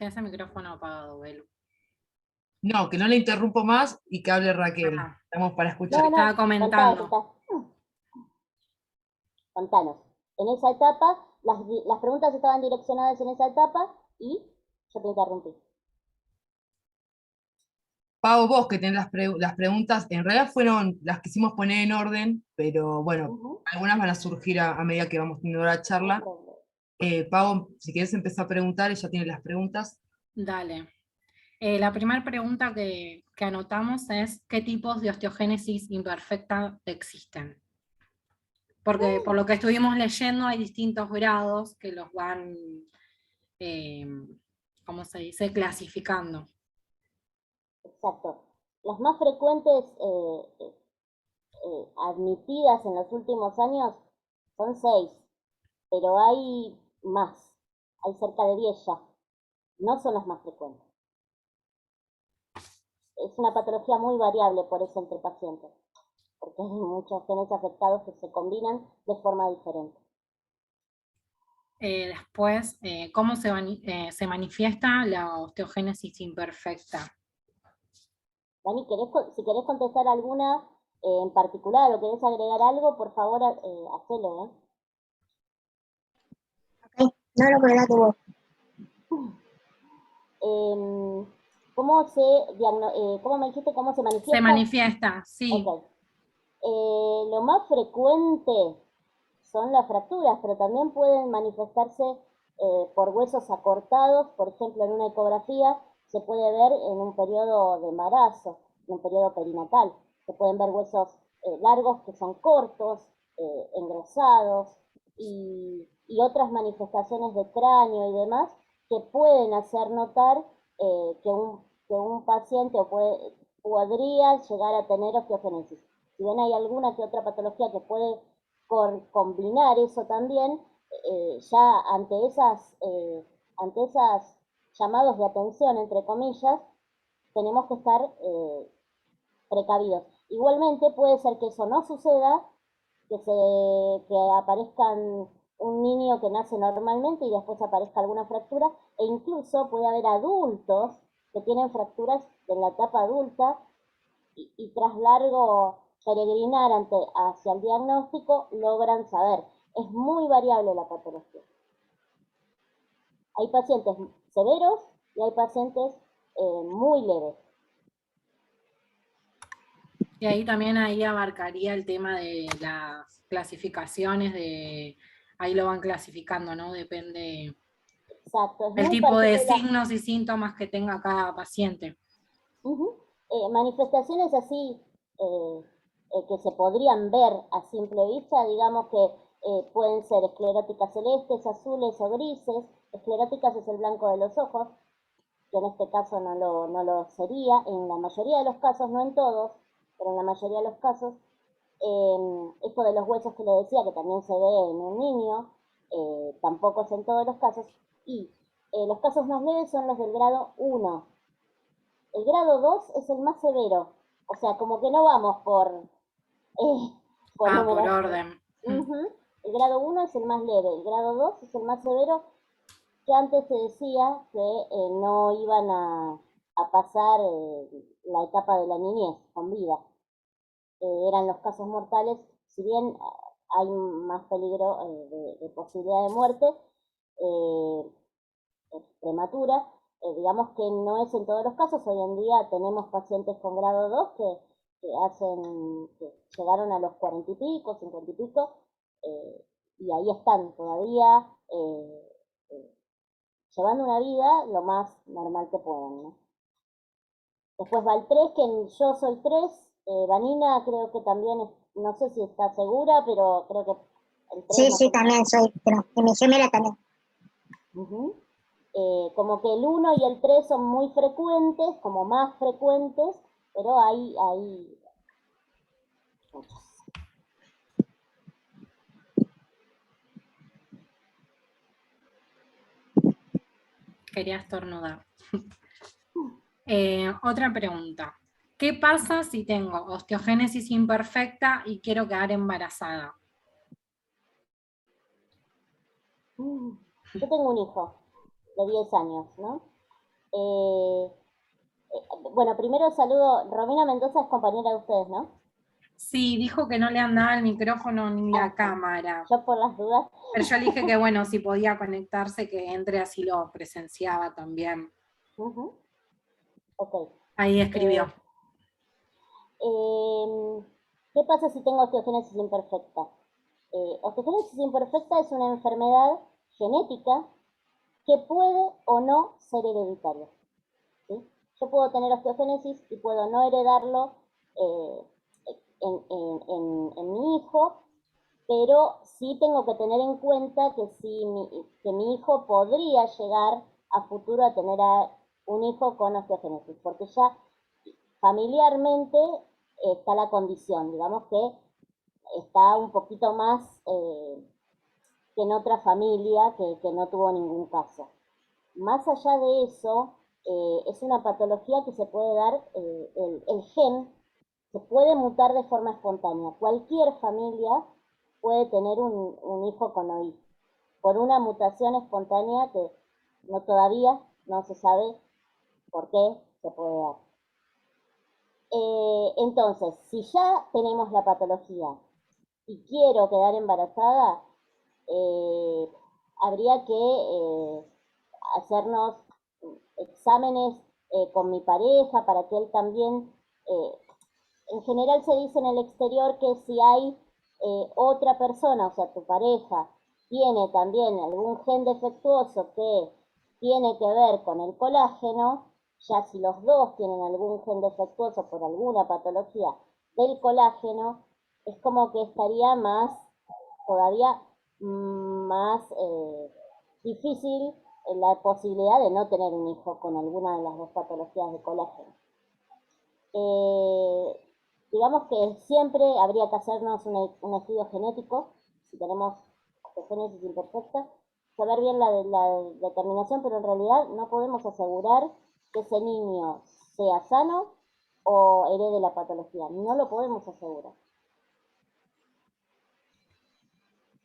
Tienes el micrófono apagado, Belu. No, que no le interrumpo más y que hable Raquel. Ah, Estamos para yo escuchar. estaba comentando. Contanos. En esa etapa, las preguntas estaban direccionadas en esa etapa y yo te interrumpí. Pau, vos que tenés las preguntas, en realidad fueron las que hicimos poner en orden, pero bueno, algunas van a surgir a medida que vamos teniendo la charla. Pau, si quieres empezar a preguntar, ella tiene las preguntas. Dale. La primera pregunta que anotamos es: ¿qué tipos de osteogénesis imperfecta existen? Porque por lo que estuvimos leyendo hay distintos grados que los van, ¿cómo se dice?, clasificando. Exacto. Las más frecuentes admitidas en los últimos años son 6, pero hay más, hay cerca de 10 ya. No son las más frecuentes. Es una patología muy variable por eso entre pacientes, porque hay muchos genes afectados que se combinan de forma diferente. Después, ¿cómo se manifiesta la osteogénesis imperfecta? Dani, si querés contestar alguna en particular o querés agregar algo, por favor, hacelo, Ok, no lo colgaste vos. ¿Cómo me dijiste cómo se manifiesta? Se manifiesta, sí. Okay. Lo más frecuente son las fracturas, pero también pueden manifestarse por huesos acortados, por ejemplo, en una ecografía se puede ver en un periodo de embarazo, en un periodo perinatal. Se pueden ver huesos largos que son cortos, engrosados, y otras manifestaciones de cráneo y demás que pueden hacer notar que un paciente podría llegar a tener osteogénesis. Si bien hay alguna que otra patología que puede combinar eso también, ya ante esas llamados de atención, entre comillas, tenemos que estar precavidos. Igualmente puede ser que eso no suceda, que aparezcan un niño que nace normalmente y después aparezca alguna fractura, e incluso puede haber adultos que tienen fracturas en la etapa adulta y tras largo peregrinar hacia el diagnóstico logran saber. Es muy variable la patología. Hay pacientes severos y hay pacientes muy leves. Y ahí también abarcaría el tema de las clasificaciones, ahí lo van clasificando, ¿no? Depende. Exacto, el tipo de signos y síntomas que tenga cada paciente. Manifestaciones así que se podrían ver a simple vista, digamos que pueden ser escleróticas celestes, azules o grises. Escleróticas es el blanco de los ojos, que en este caso no lo sería, en la mayoría de los casos, no en todos, pero en la mayoría de los casos. Esto de los huesos que le decía, que también se ve en un niño, tampoco es en todos los casos. Y los casos más leves son los del grado 1. El grado 2 es el más severo, o sea, como que no vamos por orden. El grado 1 es el más leve, el grado 2 es el más severo, que antes se decía que no iban a pasar la etapa de la niñez con vida. Eran los casos mortales, si bien hay más peligro de posibilidad de muerte prematura, digamos que no es en todos los casos. Hoy en día tenemos pacientes con grado 2 que llegaron a los 40 y pico, 50 y pico, y ahí están todavía llevando una vida lo más normal que pueden, ¿no? Después va el 3, que yo soy 3, Vanina creo que también, no sé si está segura, pero creo que el 3... Sí, también soy, pero en mi gemela también. Como que el 1 y el 3 son muy frecuentes, como más frecuentes, pero hay muchos. Quería estornudar. Otra pregunta. ¿Qué pasa si tengo osteogénesis imperfecta y quiero quedar embarazada? Yo tengo un hijo de 10 años, ¿no? Bueno, primero saludo, Romina Mendoza es compañera de ustedes, ¿no? Sí, dijo que no le andaba el micrófono ni la cámara. Yo por las dudas. Pero yo le dije que bueno, si podía conectarse, que entre así lo presenciaba también. Ok. Ahí escribió. ¿Qué pasa si tengo osteogénesis imperfecta? Osteogénesis imperfecta es una enfermedad genética que puede o no ser hereditaria. ¿Sí? Yo puedo tener osteogénesis y puedo no heredarlo eh, en mi hijo, pero sí tengo que tener en cuenta que, que mi hijo podría llegar a futuro a tener un hijo con osteogénesis, porque ya familiarmente está la condición, digamos que está un poquito más que en otra familia que no tuvo ningún caso. Más allá de eso, es una patología que se puede dar, el gen se puede mutar de forma espontánea. Cualquier familia puede tener un hijo con OI por una mutación espontánea que todavía no se sabe por qué se puede dar. Entonces, si ya tenemos la patología y quiero quedar embarazada, habría que hacernos exámenes con mi pareja para que él también, en general se dice en el exterior que si hay otra persona, o sea, tu pareja, tiene también algún gen defectuoso que tiene que ver con el colágeno, ya si los dos tienen algún gen defectuoso por alguna patología del colágeno, es como que estaría todavía más difícil la posibilidad de no tener un hijo con alguna de las dos patologías de colágeno. Digamos que siempre habría que hacernos un estudio genético, si tenemos osteogénesis imperfecta, saber bien la determinación, pero en realidad no podemos asegurar que ese niño sea sano o herede la patología. No lo podemos asegurar.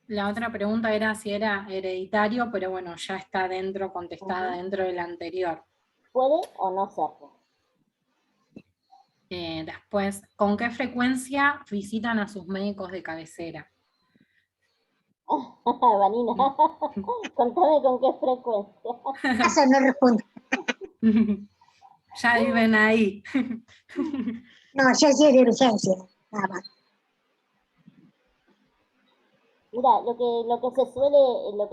La otra pregunta era si era hereditario, pero bueno, ya está contestada dentro de la anterior. Puede o no serlo. Después, ¿con qué frecuencia visitan a sus médicos de cabecera? Vanina, contame con qué frecuencia. Eso no respondo. Ya viven ahí. No, yo sí es de urgencia, nada más. Mira, lo que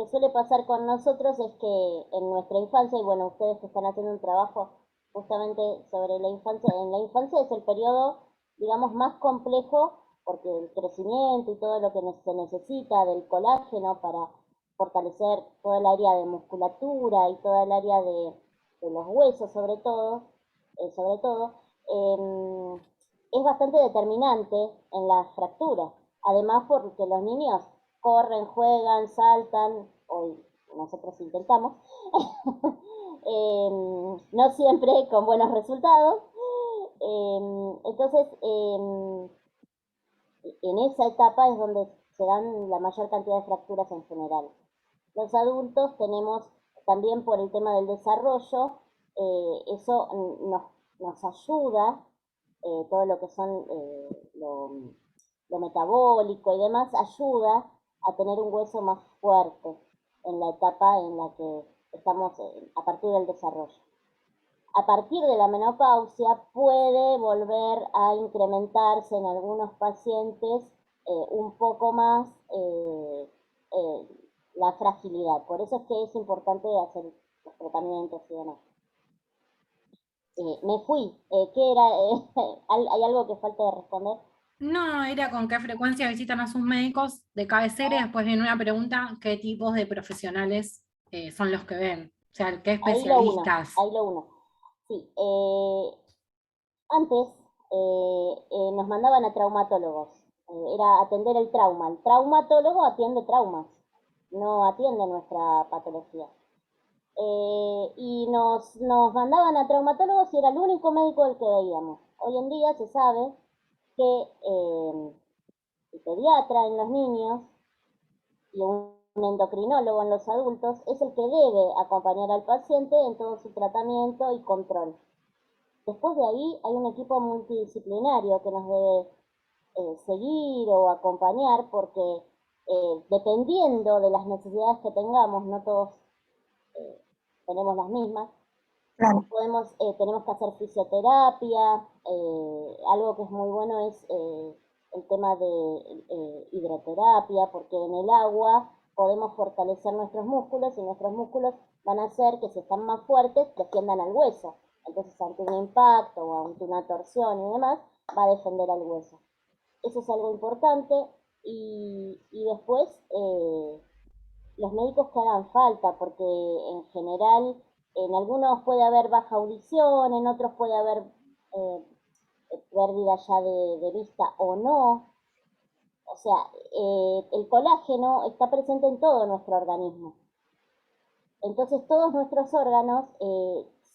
suele pasar con nosotros es que en nuestra infancia, y bueno, ustedes que están haciendo un trabajo justamente sobre la infancia, en la infancia es el periodo, digamos, más complejo, porque el crecimiento y todo lo que se necesita del colágeno para fortalecer toda el área de musculatura y toda el área de los huesos, sobre todo, es bastante determinante en las fracturas. Además, porque los niños corren, juegan, saltan, hoy nosotros intentamos, no siempre con buenos resultados. Entonces, en esa etapa es donde se dan la mayor cantidad de fracturas en general. Los adultos tenemos también por el tema del desarrollo, eso nos ayuda, todo lo que son lo metabólico y demás, ayuda a tener un hueso más fuerte en la etapa en la que estamos a partir del desarrollo. A partir de la menopausia puede volver a incrementarse en algunos pacientes un poco más eh, la fragilidad. Por eso es que es importante hacer los tratamientos y demás. Me fui. ¿Qué era? ¿Hay algo que falta de responder? No, era con qué frecuencia visitan a sus médicos de cabecera y después viene una pregunta, ¿qué tipos de profesionales son los que ven? O sea, ¿qué especialistas? Ahí lo uno. Sí, antes nos mandaban a traumatólogos, era atender el trauma. El traumatólogo atiende traumas, no atiende nuestra patología. Y nos mandaban a traumatólogos y era el único médico del que veíamos. Hoy en día se sabe que el pediatra en los niños y un endocrinólogo en los adultos es el que debe acompañar al paciente en todo su tratamiento y control. Después de ahí hay un equipo multidisciplinario que nos debe seguir o acompañar porque dependiendo de las necesidades que tengamos, no todos tenemos las mismas, Claro, tenemos que hacer fisioterapia, algo que es muy bueno es el tema de hidroterapia, porque en el agua podemos fortalecer nuestros músculos y nuestros músculos van a hacer que si están más fuertes defiendan al hueso. Entonces ante un impacto o ante una torsión y demás, va a defender al hueso. Eso es algo importante y después los médicos que hagan falta, porque en general en algunos puede haber baja audición, en otros puede haber eh, pérdida ya de vista o no. O sea, el colágeno está presente en todo nuestro organismo. Entonces todos nuestros órganos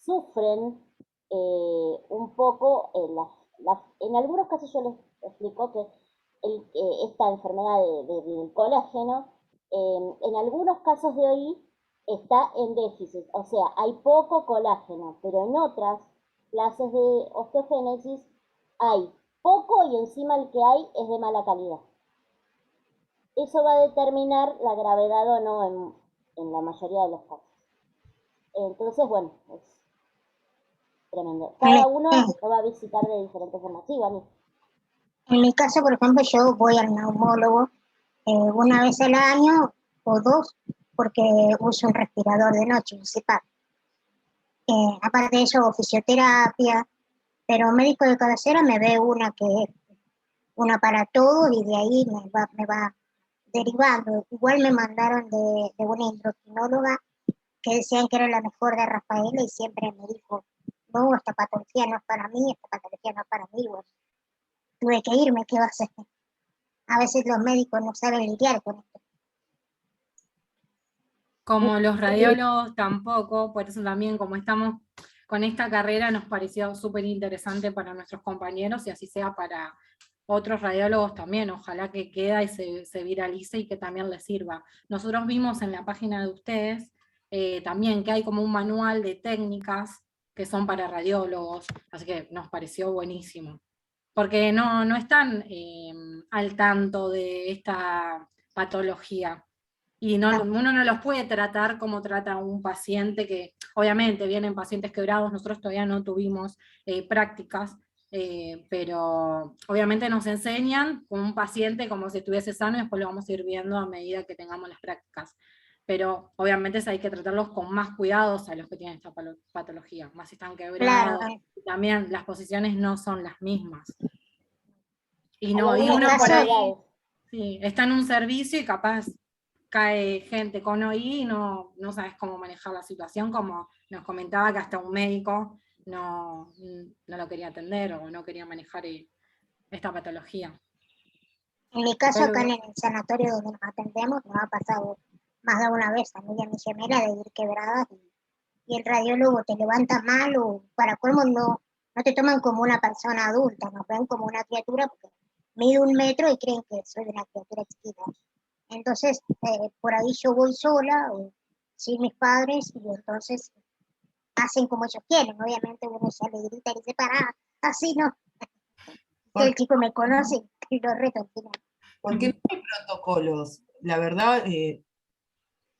sufren un poco, en algunos casos yo les explico que esta enfermedad del colágeno, en algunos casos de hoy está en déficit, o sea, hay poco colágeno, pero en otras clases de osteogénesis hay poco y encima el que hay es de mala calidad. Eso va a determinar la gravedad o no en la mayoría de los casos. Entonces, bueno, es tremendo. Cada uno lo va a visitar de diferente forma. Sí, Vani. en mi caso, por ejemplo, yo voy al neumólogo una vez al año o dos, porque uso un respirador de noche, un CPAP. Aparte de eso, hago fisioterapia, pero médico de cabecera me ve una para todo y de ahí me va derivando. Igual me mandaron de una endocrinóloga que decían que era la mejor de Rafaela y siempre me dijo, no, esta patología no es para mí, esta patología no es para mí. Bueno, tuve que irme, ¿qué va a hacer? A veces los médicos no saben lidiar con esto. Como los radiólogos tampoco, por eso también como estamos con esta carrera nos pareció súper interesante para nuestros compañeros y así sea para otros radiólogos también, ojalá que quede y se viralice y que también les sirva. Nosotros vimos en la página de ustedes también que hay como un manual de técnicas que son para radiólogos, así que nos pareció buenísimo, porque no están al tanto de esta patología. Y uno no los puede tratar como trata a un paciente que, obviamente, vienen pacientes quebrados, nosotros todavía no tuvimos prácticas, pero obviamente nos enseñan con un paciente como si estuviese sano y después lo vamos a ir viendo a medida que tengamos las prácticas. Pero obviamente hay que tratarlos con más cuidados a los que tienen esta patología, más si están quebrados. Claro, Y también las posiciones no son las mismas. Y, Hay no, y algunas uno por ahí modalidades. sí, está en un servicio y capaz cae gente con OI y no sabes cómo manejar la situación, como nos comentaba que hasta un médico no lo quería atender o no quería manejar esta patología. en mi caso Pero, acá en el sanatorio donde nos atendemos nos ha pasado más de una vez a mí y a mi gemela de ir quebradas y el radiólogo te levanta mal o para colmo no te toman como una persona adulta, nos ven como una criatura porque mide 1 metro y creen que soy una criatura chiquita. Entonces, por ahí yo voy sola o sin mis padres y entonces hacen como ellos quieren. Obviamente uno sale y grita y dice, pará, así no. Que el chico me conoce y lo reto al final. Porque no hay protocolos. La verdad,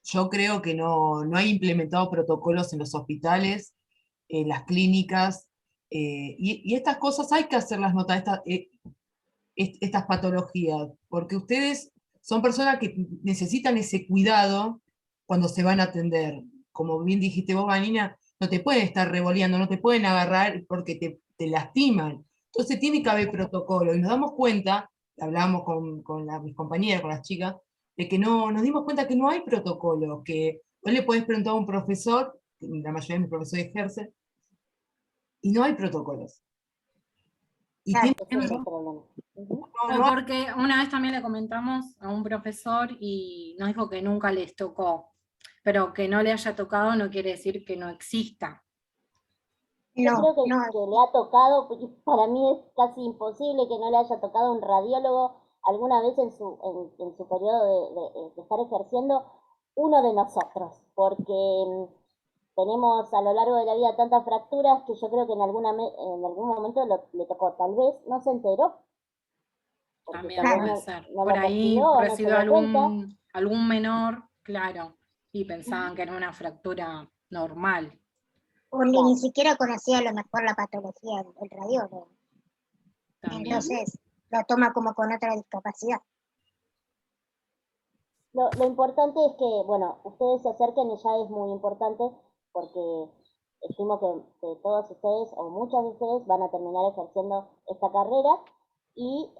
yo creo que no hay implementado protocolos en los hospitales, en las clínicas, y estas cosas hay que hacerlas notar, estas patologías, porque ustedes son personas que necesitan ese cuidado cuando se van a atender. Como bien dijiste vos, Vanina, no te pueden estar revoleando, no te pueden agarrar porque te lastiman. Entonces tiene que haber protocolo, y nos damos cuenta, hablábamos con mis compañeras, con las chicas, de que nos dimos cuenta que no hay protocolo, que vos le podés preguntar a un profesor, la mayoría de mis profesores ejercen, y no hay protocolos. Y Claro, Ese es el problema. no hay porque una vez también le comentamos a un profesor y nos dijo que nunca les tocó, pero que no le haya tocado no quiere decir que no exista. Yo no, creo no, que le ha tocado, porque para mí es casi imposible que no le haya tocado a un radiólogo alguna vez en su periodo de estar ejerciendo uno de nosotros, porque tenemos a lo largo de la vida tantas fracturas que yo creo que en algún momento le tocó, tal vez no se enteró, porque También tal vez puede no, ser. no Por lo ahí persiguió, no se recibió dio cuenta. algún menor, claro, y pensaban que era una fractura normal. O ni Claro. siquiera conocía a lo mejor la patología del radiólogo. También. Entonces lo toma como con otra discapacidad. Lo importante es que, bueno, ustedes se acerquen y ya es muy importante porque estimo que todos ustedes o muchas de ustedes van a terminar ejerciendo esta carrera y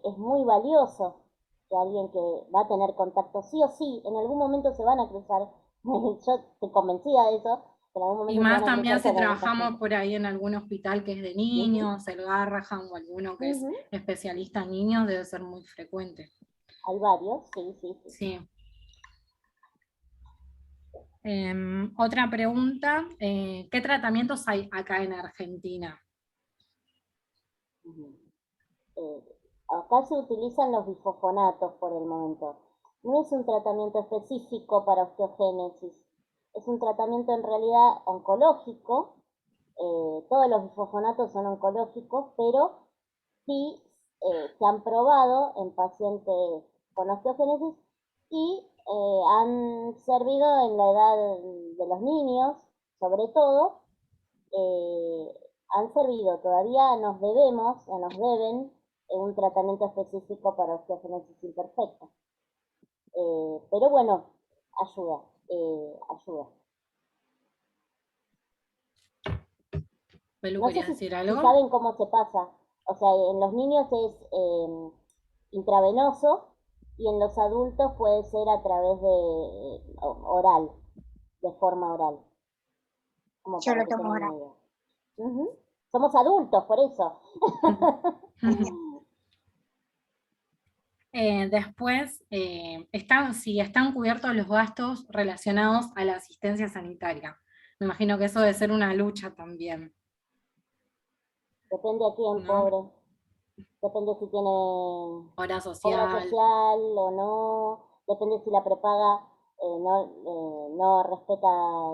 es muy valioso que alguien que va a tener contacto sí o sí, en algún momento se van a cruzar, yo estoy convencida de eso, que en algún Y momento se más van a también cruzar si con algún trabajamos paciente. por ahí en algún hospital que es de Ujú, niños, el Garrahan o alguno que es ujú. especialista en niños, debe ser muy frecuente. Hay varios, sí, sí, sí. Sí. Otra pregunta, ¿qué tratamientos hay acá en Argentina? Ujú. Eh, Acá se utilizan los bifosfonatos por el momento. No es un tratamiento específico para osteogénesis, es un tratamiento en realidad oncológico. Todos los bifosfonatos son oncológicos, pero sí se han probado en pacientes con osteogénesis y han servido en la edad de los niños, sobre todo, eh, han servido, todavía nos debemos, o nos deben, un tratamiento específico para osteogénesis imperfecta. Pero bueno, ayuda, ayuda. ¿Belu No sé quería decir si algo? saben cómo se pasa. O sea, en los niños es intravenoso y en los adultos puede ser a través de oral, de forma oral, como Yo para lo que tomo tengan ahora. una idea. Ujú. Somos adultos, por eso. Después, si están cubiertos los gastos relacionados a la asistencia sanitaria. Me imagino que eso debe ser una lucha también, Depende a quién, ¿no? pobre. Depende si tiene Obra obra social. social o no. Depende si la prepaga no respeta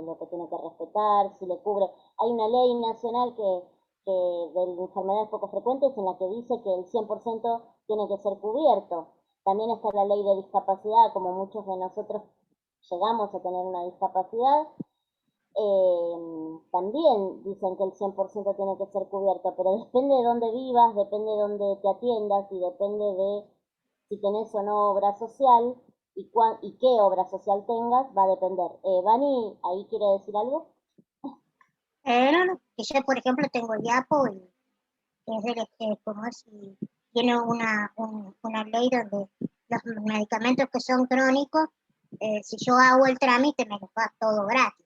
lo que tiene que respetar, si le cubre. Hay una ley nacional de enfermedades poco frecuentes en la que dice que el 100% tiene que ser cubierto. También está la ley de discapacidad, como muchos de nosotros llegamos a tener una discapacidad, también dicen que el 100% tiene que ser cubierto, pero depende de dónde vivas, depende de dónde te atiendas y depende de si tenés o no obra social y qué obra social tengas, va a depender. Vani, ¿ahí quiere decir algo? No, que yo, por ejemplo, tengo el IAPO y es como es, y tiene una ley donde los medicamentos que son crónicos, si yo hago el trámite, me los da todo gratis.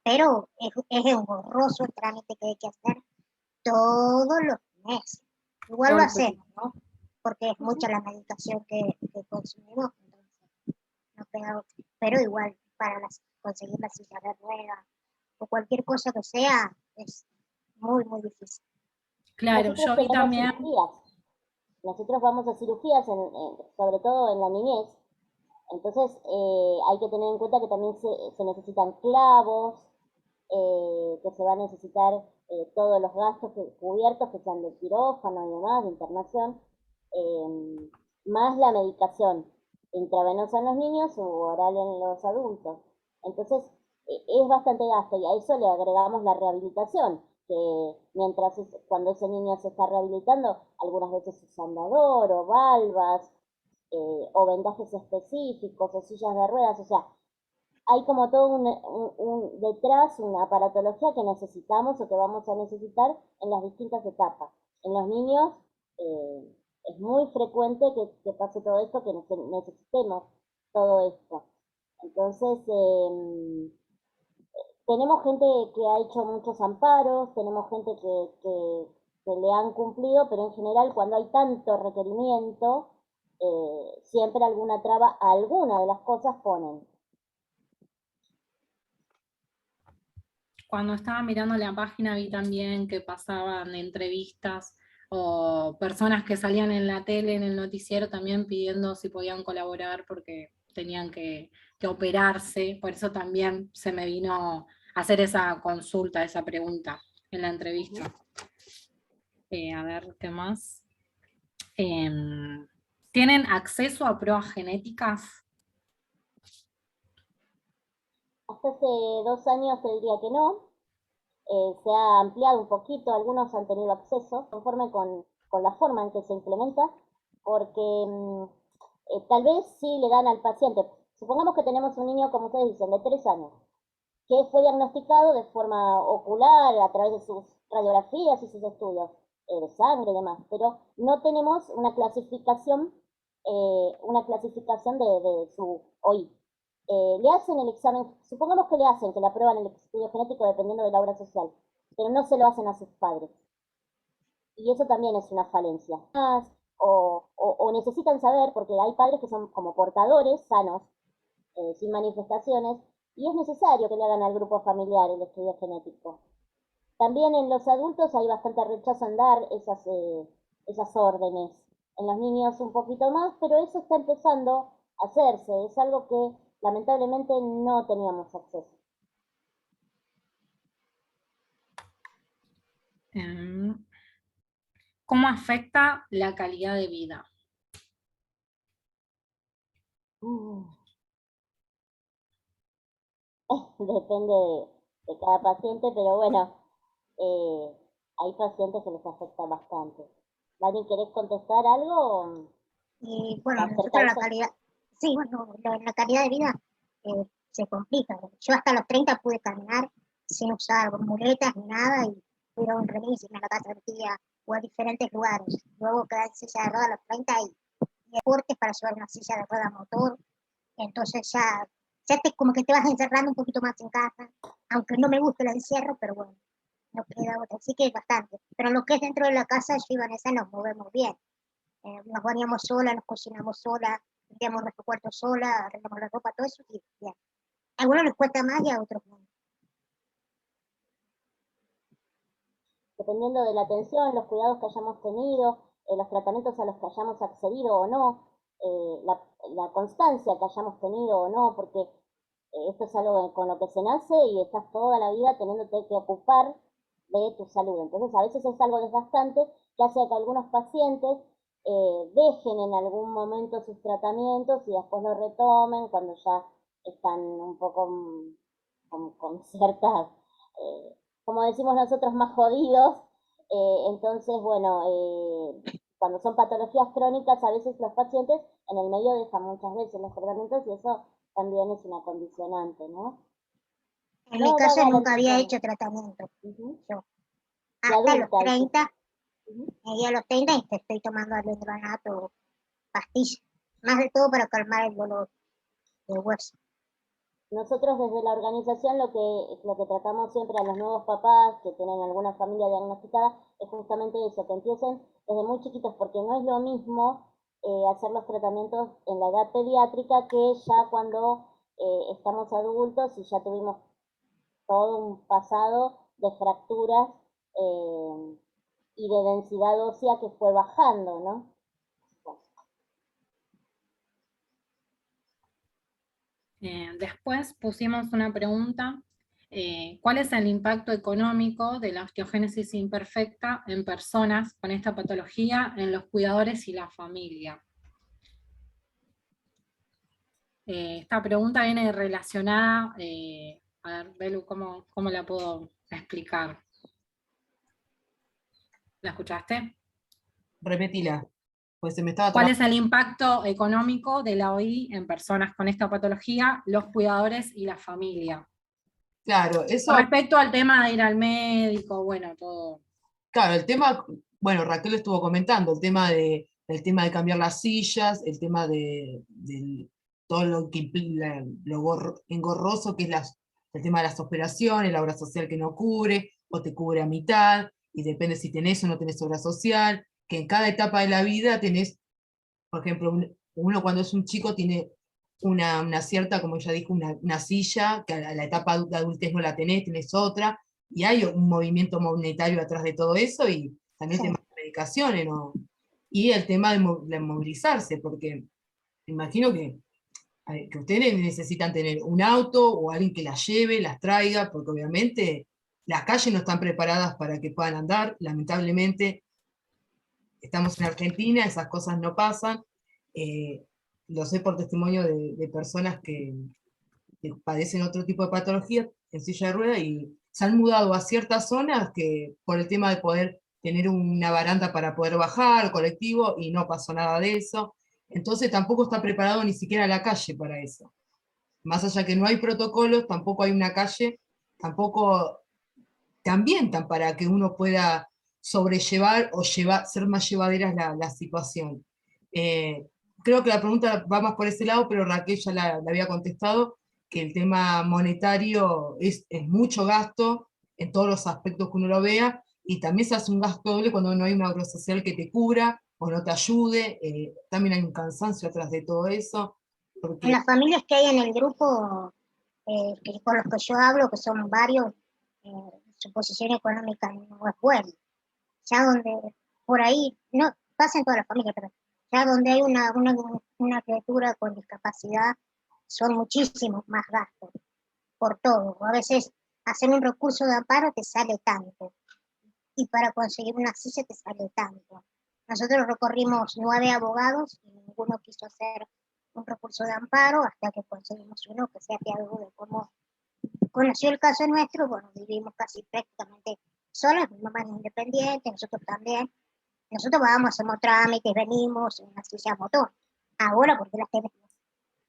Pero es engorroso el trámite que hay que hacer todos los meses. Igual Todo lo el periodo. hacemos, ¿no? Porque es mucha la medicación que consumimos, entonces no queda otra. Pero igual, conseguir la silla de ruedas o cualquier cosa que sea, es muy, muy difícil. Claro, Nosotros yo vi tenemos también, cirugías, nosotros vamos a cirugías, sobre todo en la niñez, entonces hay que tener en cuenta que también se necesitan clavos, que se va a necesitar todos los gastos cubiertos, que sean de quirófano y demás, de internación, más la medicación intravenosa en los niños o oral en los adultos. Entonces, es bastante gasto y a eso le agregamos la rehabilitación, que cuando ese niño se está rehabilitando, algunas veces usa andador o valvas, o vendajes específicos o sillas de ruedas, o sea, hay como todo detrás una aparatología que necesitamos o que vamos a necesitar en las distintas etapas. En los niños es muy frecuente que pase todo esto, que necesitemos todo esto. Entonces, tenemos gente que ha hecho muchos amparos, tenemos gente que le han cumplido, pero en general cuando hay tanto requerimiento, siempre alguna traba a alguna de las cosas ponen. cuando estaba mirando la página, vi también que pasaban entrevistas o personas que salían en la tele, en el noticiero, también pidiendo si podían colaborar porque tenían que operarse, por eso también se me vino a hacer esa consulta, esa pregunta en la entrevista. A ver, ¿qué más? ¿Tienen acceso a pruebas genéticas? Hasta hace 2 años te diría que no. Se ha ampliado un poquito, algunos han tenido acceso, conforme con la forma en que se implementa, porque tal vez sí le dan al paciente. Supongamos que tenemos un niño, como ustedes dicen, de 3 años, que fue diagnosticado de forma ocular a través de sus radiografías y sus estudios de sangre y demás, pero no tenemos una clasificación de su OI. Le hacen el examen, supongamos que le hacen, que le aprueban el estudio genético dependiendo de la obra social, pero no se lo hacen a sus padres. Y eso también es una falencia. O necesitan saber, porque hay padres que son como portadores sanos, sin manifestaciones, y es necesario que le hagan al grupo familiar el estudio genético. También en los adultos hay bastante rechazo en dar esas órdenes. En los niños un poquito más, pero eso está empezando a hacerse. Es algo que lamentablemente no teníamos acceso. ¿Cómo afecta la calidad de vida? Depende de cada paciente, pero bueno, hay pacientes que les afecta bastante. ¿Valen, querés contestar algo? Y bueno, nosotros la calidad, sí, bueno, la calidad de vida se complica. Yo hasta los 30 pude caminar sin usar muletas ni nada y fui a un remis en la casa de mi tía o a diferentes lugares. Luego quedé en silla de ruedas a los 30 y deportes para llevar una silla de ruedas motor. Entonces ya como que te vas encerrando un poquito más en casa, aunque no me guste el encierro, pero bueno, no queda otra. Así que es bastante. Pero lo que es dentro de la casa, yo y Vanessa nos movemos bien. Nos bañamos sola, nos cocinamos sola, limpiamos nuestro cuarto sola, arreglamos la ropa, todo eso, y bien. A algunos les cuesta más y a otros no. Dependiendo de la atención, los cuidados que hayamos tenido, los tratamientos a los que hayamos accedido o no, la constancia que hayamos tenido o no, porque esto es algo con lo que se nace y estás toda la vida teniéndote que ocupar de tu salud. Entonces a veces es algo desgastante que hace que algunos pacientes dejen en algún momento sus tratamientos y después lo retomen cuando ya están un poco con ciertas, como decimos nosotros, más jodidos. Entonces, bueno, cuando son patologías crónicas, a veces los pacientes en el medio dejan muchas veces los tratamientos y eso también es una condicionante, ¿no? En mi caso nunca había hecho tratamiento. Yo. Hasta los 30, y a los 30 estoy tomando alendronato, pastillas, más de todo para calmar el dolor de hueso. Nosotros desde la organización lo que tratamos siempre a los nuevos papás que tienen alguna familia diagnosticada es justamente eso, que empiecen desde muy chiquitos, porque no es lo mismo hacer los tratamientos en la edad pediátrica que ya cuando estamos adultos y ya tuvimos todo un pasado de fracturas y de densidad ósea que fue bajando, ¿no? Después pusimos una pregunta, ¿cuál es el impacto económico de la osteogénesis imperfecta en personas con esta patología, en los cuidadores y la familia? Esta pregunta viene relacionada, a ver, Belu, ¿cómo la puedo explicar? ¿La escuchaste? Repetila, pues se me estaba ¿Cuál es el impacto económico de la OI en personas con esta patología, los cuidadores y la familia? Claro, eso. Con respecto al tema de ir al médico, bueno, todo. Claro, el tema, bueno, Raquel estuvo comentando, el tema de cambiar las sillas, el tema de todo lo que implica, lo engorroso que es el tema de las operaciones, la obra social que no cubre, o te cubre a mitad, y depende si tenés o no tenés obra social, que en cada etapa de la vida tenés, por ejemplo, uno cuando es un chico tiene una cierta, como ella dijo, una silla, que a la etapa de adultez no la tenés otra, y hay un movimiento monetario atrás de todo eso, y también el tema medicaciones, ¿no? Y el tema de movilizarse, porque me imagino que ustedes necesitan tener un auto o alguien que las lleve, las traiga, porque obviamente las calles no están preparadas para que puedan andar, lamentablemente estamos en Argentina, esas cosas no pasan, lo sé por testimonio de personas que padecen otro tipo de patología en silla de ruedas y se han mudado a ciertas zonas que por el tema de poder tener una baranda para poder bajar, colectivo, y no pasó nada de eso. Entonces tampoco está preparado ni siquiera la calle para eso. Más allá que no hay protocolos, tampoco hay una calle, tampoco te ambientan para que uno pueda sobrellevar o ser más llevadera la situación. Creo que la pregunta va más por ese lado, pero Raquel ya la había contestado, que el tema monetario es mucho gasto en todos los aspectos que uno lo vea, y también se hace un gasto doble cuando no hay una obra social que te cubra o no te ayude, también hay un cansancio atrás de todo eso. En las familias que hay en el grupo, con los que yo hablo, que son varios, su posición económica no es buena. Ya donde, por ahí, no pasa en todas las familias, pero ya donde hay una criatura con discapacidad, son muchísimos más gastos por todo. A veces hacer un recurso de amparo te sale tanto, y para conseguir una silla te sale tanto. Nosotros recorrimos 9 abogados y ninguno quiso hacer un recurso de amparo hasta que conseguimos uno que se apiadó de cómo conoció el caso nuestro. Bueno, vivimos casi prácticamente solas, mi mamá es independiente, nosotros también. Nosotros vamos, hacemos trámites, venimos en una silla motor. Ahora porque las tenemos.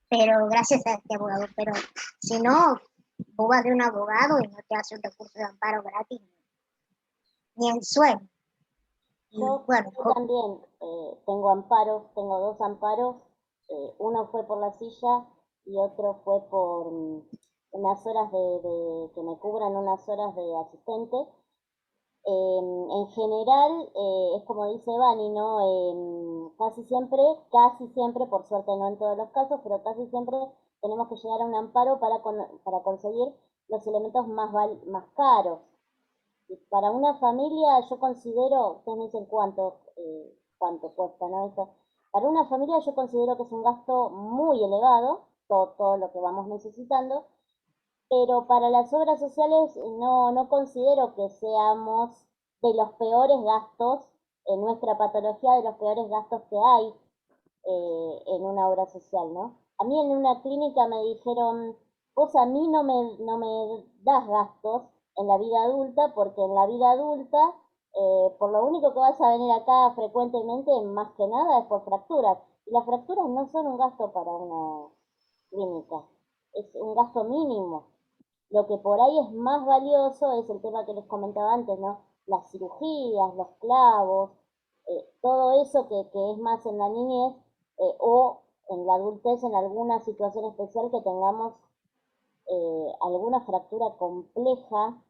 Pero gracias a este abogado. Pero si no, vos vas de un abogado y no te hace un recurso de amparo gratis, ni en sueño. Yo Bueno, también tengo amparos, tengo 2 amparos, uno fue por la silla y otro fue por unas horas que me cubran unas horas de asistente. En general, es como dice Vani, ¿no? Casi siempre, por suerte no en todos los casos, pero casi siempre tenemos que llegar a un amparo para conseguir los elementos más caros. Y para una familia yo considero, ustedes me dicen cuánto cuesta, ¿no? Para una familia yo considero que es un gasto muy elevado, todo lo que vamos necesitando, pero para las obras sociales no considero que seamos de los peores gastos, en nuestra patología, de los peores gastos que hay en una obra social, ¿no? A mí en una clínica me dijeron, vos a mí no me das gastos en la vida adulta, porque en la vida adulta, por lo único que vas a venir acá frecuentemente, más que nada, es por fracturas. Y las fracturas no son un gasto para una clínica, es un gasto mínimo. Lo que por ahí es más valioso es el tema que les comentaba antes, ¿no? Las cirugías, los clavos, todo eso que es más en la niñez, o en la adultez, en alguna situación especial que tengamos alguna fractura compleja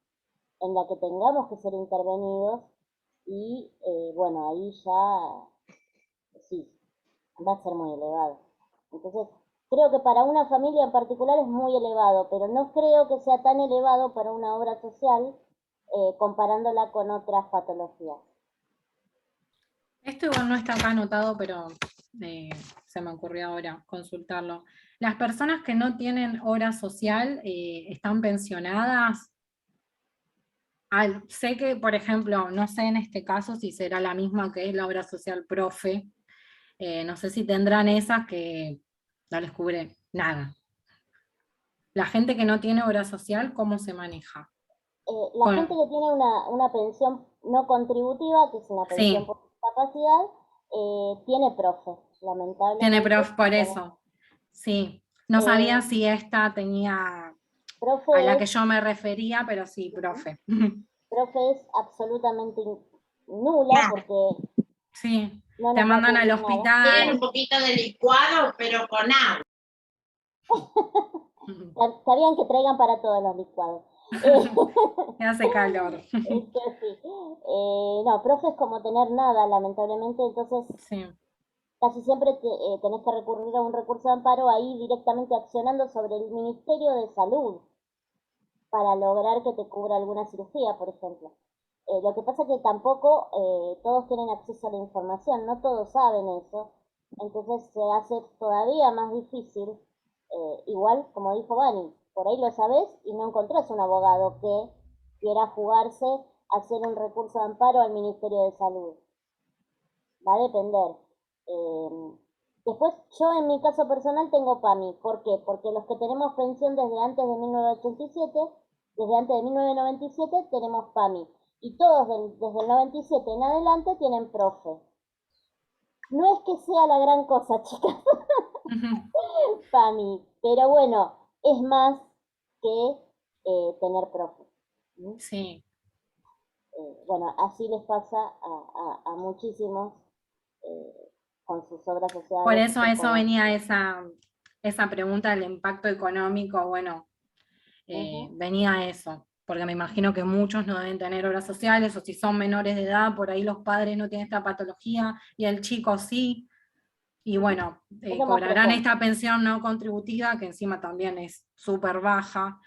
en la que tengamos que ser intervenidos, y bueno, ahí ya sí, va a ser muy elevado. Entonces, creo que para una familia en particular es muy elevado, pero no creo que sea tan elevado para una obra social comparándola con otras patologías. Esto igual no está acá anotado, pero se me ocurrió ahora consultarlo. ¿Las personas que no tienen obra social están pensionadas? Sé que, por ejemplo, no sé en este caso si será la misma que es la obra social profe. No sé si tendrán esas que no les cubre nada. La gente que no tiene obra social, ¿cómo se maneja? La gente que tiene una pensión no contributiva, que es una pensión Sí, por discapacidad, tiene profe, lamentablemente. tiene profe por eso. Sí, no sabía si esta tenía a la que yo me refería, pero sí, profe. Profe es absolutamente nula porque Sí, no te nos va a mandan al cubrir nada. hospital. Tienen un poquito de licuado, pero con agua. Está bien que traigan para todos los licuados. Me hace calor. Sí. No, profe es como tener nada, lamentablemente, entonces Sí. casi siempre tenés que recurrir a un recurso de amparo ahí directamente accionando sobre el Ministerio de Salud para lograr que te cubra alguna cirugía, por ejemplo. Lo que pasa es que tampoco todos tienen acceso a la información, no todos saben eso, entonces se hace todavía más difícil. Igual, como dijo Vani, por ahí lo sabés y no encontrás un abogado que quiera jugarse a hacer un recurso de amparo al Ministerio de Salud. Va a depender. Después, yo en mi caso personal tengo PAMI. ¿Por qué? Porque los que tenemos pensión desde antes de 1987, desde antes de 1997 tenemos PAMI. Y todos desde el 97 en adelante tienen profe. No es que sea la gran cosa, chicas, PAMI, pero bueno, es más que tener profe. Sí. Bueno, así les pasa a muchísimos con sus obras sociales. Por eso venía esa pregunta del impacto económico, bueno, venía eso, porque me imagino que muchos no deben tener obras sociales, o si son menores de edad, por ahí los padres no tienen esta patología y el chico sí, y bueno, cobrarán esta pensión no contributiva, que encima también es súper baja,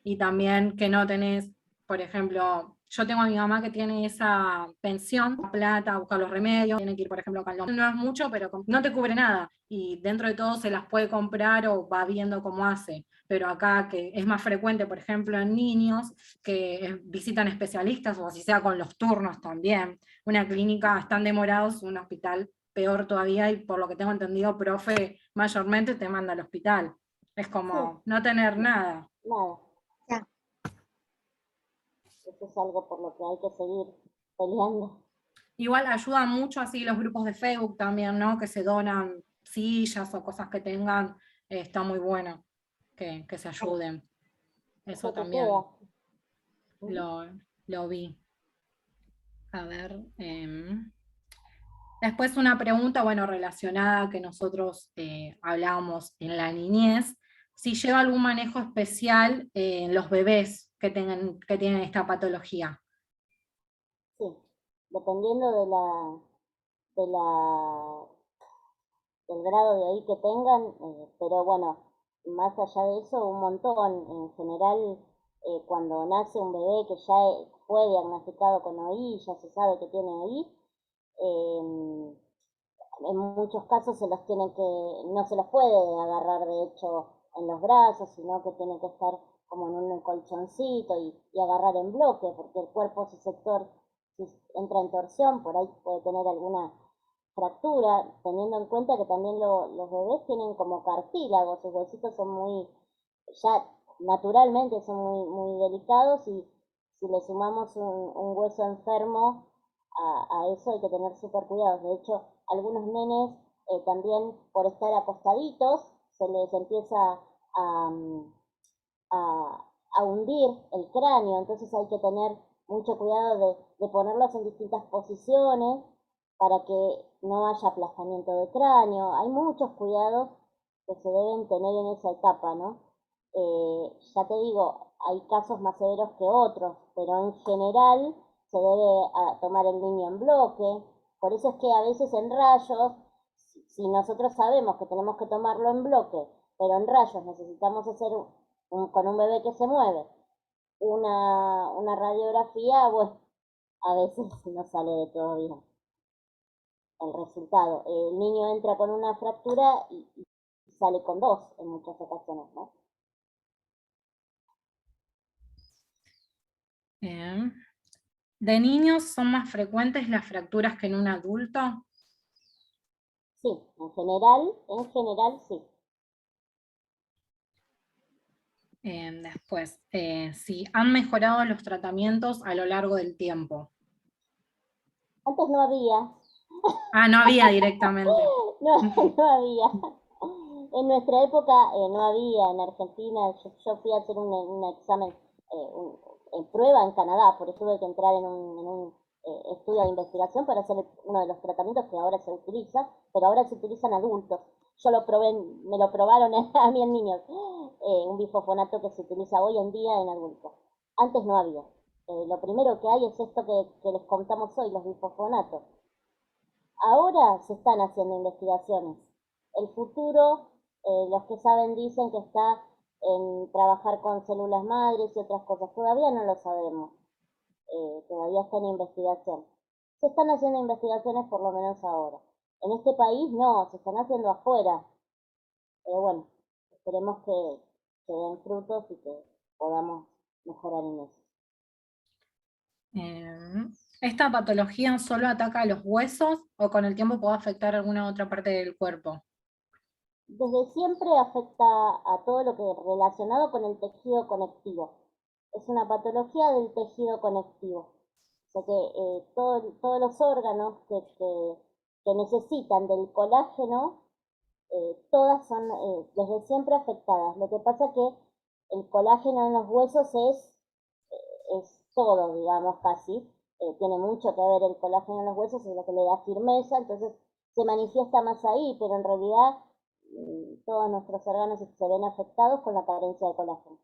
y también que no tenés, por ejemplo, yo tengo a mi mamá que tiene esa pensión, plata, busca los remedios, tiene que ir, por ejemplo, no es mucho, pero no te cubre nada, y dentro de todo se las puede comprar o va viendo cómo hace, pero acá que es más frecuente, por ejemplo, en niños, que visitan especialistas, o así sea con los turnos también, una clínica, están demorados, un hospital peor todavía, y por lo que tengo entendido, profe mayormente te manda al hospital. Es como no tener nada. Nada. Ya. Eso es algo por lo que hay que seguir peleando. Igual ayuda mucho así los grupos de Facebook también, ¿no? Que se donan sillas o cosas que tengan, está muy bueno que se ayuden. Eso también lo vi. A ver. Después una pregunta, bueno, relacionada que nosotros hablábamos en la niñez, si lleva algún manejo especial en los bebés que tienen esta patología. Sí, dependiendo del grado de ahí que tengan, pero bueno, más allá de eso, un montón. En general, cuando nace un bebé que ya fue diagnosticado con OI, ya se sabe que tiene OI, en muchos casos no se los puede agarrar de hecho en los brazos, sino que tiene que estar como en un colchoncito y agarrar en bloque, porque el cuerpo sector, si entra en torsión, por ahí puede tener alguna fractura, teniendo en cuenta que también los bebés tienen como cartílagos, sus huesitos son ya naturalmente son muy delicados, y si le sumamos un hueso enfermo a eso hay que tener súper cuidados. De hecho, algunos nenes también por estar acostaditos se les empieza a, a, a hundir el cráneo, entonces hay que tener mucho cuidado de ponerlos en distintas posiciones para que no haya aplastamiento de cráneo. Hay muchos cuidados que se deben tener en esa etapa, ¿no? Ya te digo, hay casos más severos que otros, pero en general se debe tomar el niño en bloque. Por eso es que a veces en rayos, si nosotros sabemos que tenemos que tomarlo en bloque, pero en rayos necesitamos hacer con un bebé que se mueve una radiografía, bueno, a veces no sale de todo bien el resultado. El niño entra con una fractura y sale con dos en muchas ocasiones, ¿no? ¿De niños son más frecuentes las fracturas que en un adulto? Sí, en general sí. Después, si han mejorado los tratamientos a lo largo del tiempo. Antes no había. No había directamente. No había. En nuestra época no había. En Argentina yo fui a hacer un examen, en prueba en Canadá, por eso tuve que entrar en un estudio de investigación para hacer uno de los tratamientos que ahora se utiliza, pero ahora se utilizan adultos. Yo lo probé, me lo probaron a mí en niños, un bifosfonato que se utiliza hoy en día en adultos. Antes no había. Lo primero que hay es esto que les contamos hoy, los bifosfonatos. Ahora se están haciendo investigaciones. El futuro, los que saben dicen que está en trabajar con células madres y otras cosas. Todavía no lo sabemos. todavía está en investigación. Se están haciendo investigaciones por lo menos ahora. En este país no, se están haciendo afuera. Pero bueno, esperemos que den frutos y que podamos mejorar en eso. ¿Esta patología solo ataca a los huesos o con el tiempo puede afectar alguna otra parte del cuerpo? Desde siempre afecta a todo lo que es relacionado con el tejido conectivo. Es una patología del tejido conectivo. O sea que todos los órganos que necesitan del colágeno, todas son desde siempre afectadas. Lo que pasa es que el colágeno en los huesos es todo, digamos, casi. Tiene mucho que ver el colágeno en los huesos, es lo que le da firmeza, entonces se manifiesta más ahí, pero en realidad todos nuestros órganos se ven afectados con la carencia de colágeno.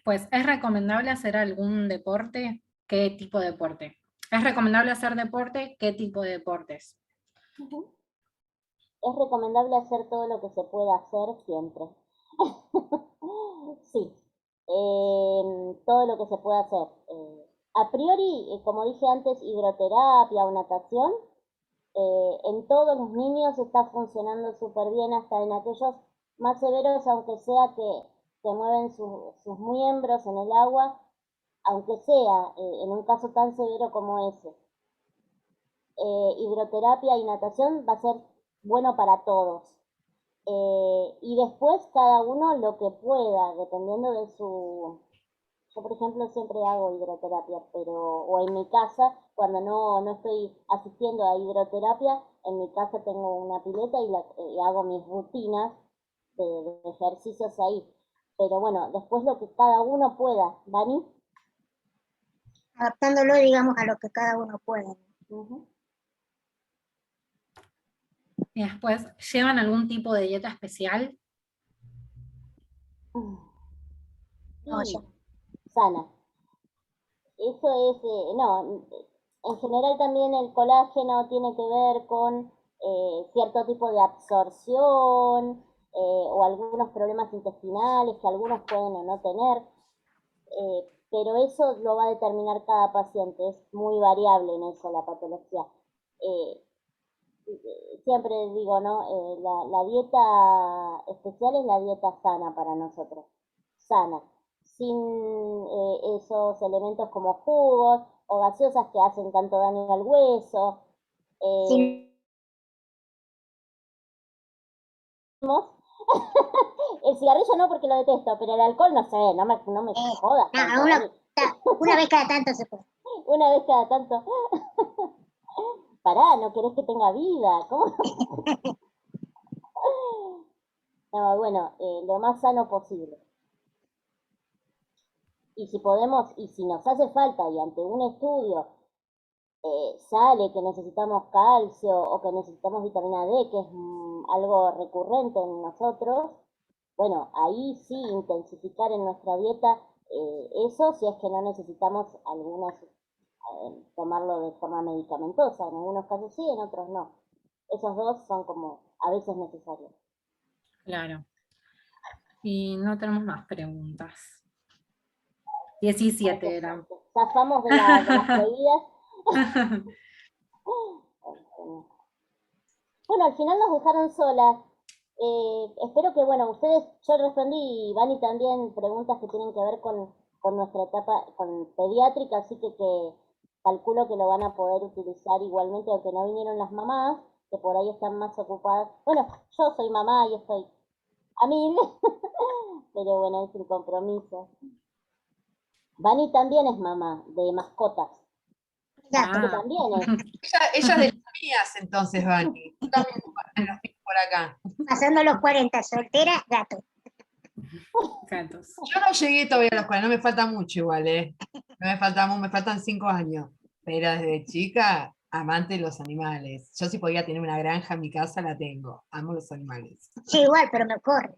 Pues, ¿es recomendable hacer algún deporte? ¿Qué tipo de deporte? ¿Es recomendable hacer deporte? ¿Qué tipo de deportes? Es recomendable hacer todo lo que se pueda hacer siempre. Sí, todo lo que se pueda hacer. A priori, como dije antes, hidroterapia o natación, en todos los niños está funcionando súper bien, hasta en aquellos más severos, aunque sea que mueven sus miembros en el agua, aunque sea en un caso tan severo como ese. Hidroterapia y natación va a ser bueno para todos. Y después cada uno lo que pueda, dependiendo de su... Yo, por ejemplo, siempre hago hidroterapia, o en mi casa, cuando no estoy asistiendo a hidroterapia, en mi casa tengo una pileta y hago mis rutinas de ejercicios ahí. Pero bueno, después lo que cada uno pueda. ¿Dani? Adaptándolo, digamos, a lo que cada uno puede. Y después, ¿llevan algún tipo de dieta especial? No, Sí, ya. sana. Eso es, no, en general también el colágeno tiene que ver con cierto tipo de absorción o algunos problemas intestinales que algunos pueden o no tener, pero eso lo va a determinar cada paciente, es muy variable en eso la patología. Eh, Siempre digo, ¿no? La dieta especial es la dieta sana para nosotros, sana, sin esos elementos como jugos o gaseosas que hacen tanto daño al hueso. Sí. El cigarrillo no porque lo detesto, pero el alcohol no sé, no me jodas tanto, Dani. Una vez cada tanto se puede. Una vez cada tanto. Pará, no querés que tenga vida, ¿cómo? No, bueno, lo más sano posible. Y si podemos, y si nos hace falta, y ante un estudio sale que necesitamos calcio o que necesitamos vitamina D, que es algo recurrente en nosotros, bueno, ahí sí intensificar en nuestra dieta eso, si es que no necesitamos tomarlo de forma medicamentosa. En algunos casos sí, en otros no. Esos dos son como a veces necesarios. Claro. Y no tenemos más preguntas. 17 eran. Zafamos de las prohibidas. Bueno, al final nos dejaron solas. Espero que, bueno, ustedes, yo respondí y Vani también preguntas que tienen que ver con nuestra etapa con pediátrica, así que calculo que lo van a poder utilizar igualmente, aunque no vinieron las mamás, que por ahí están más ocupadas. Bueno, yo soy mamá y estoy a mil, pero bueno, es un compromiso. Vani también es mamá de mascotas. Así que también es. Ella es de las mías, entonces, Vani. Yo también los tengo por acá. Pasando los 40, soltera, gato. Gatos. Yo no llegué todavía a los 40, no me falta mucho igual, ¿eh? No me me faltan 5 años. Pero desde chica, amante de los animales. Yo si podía tener una granja en mi casa, la tengo. Amo los animales. Sí, igual, pero me corre.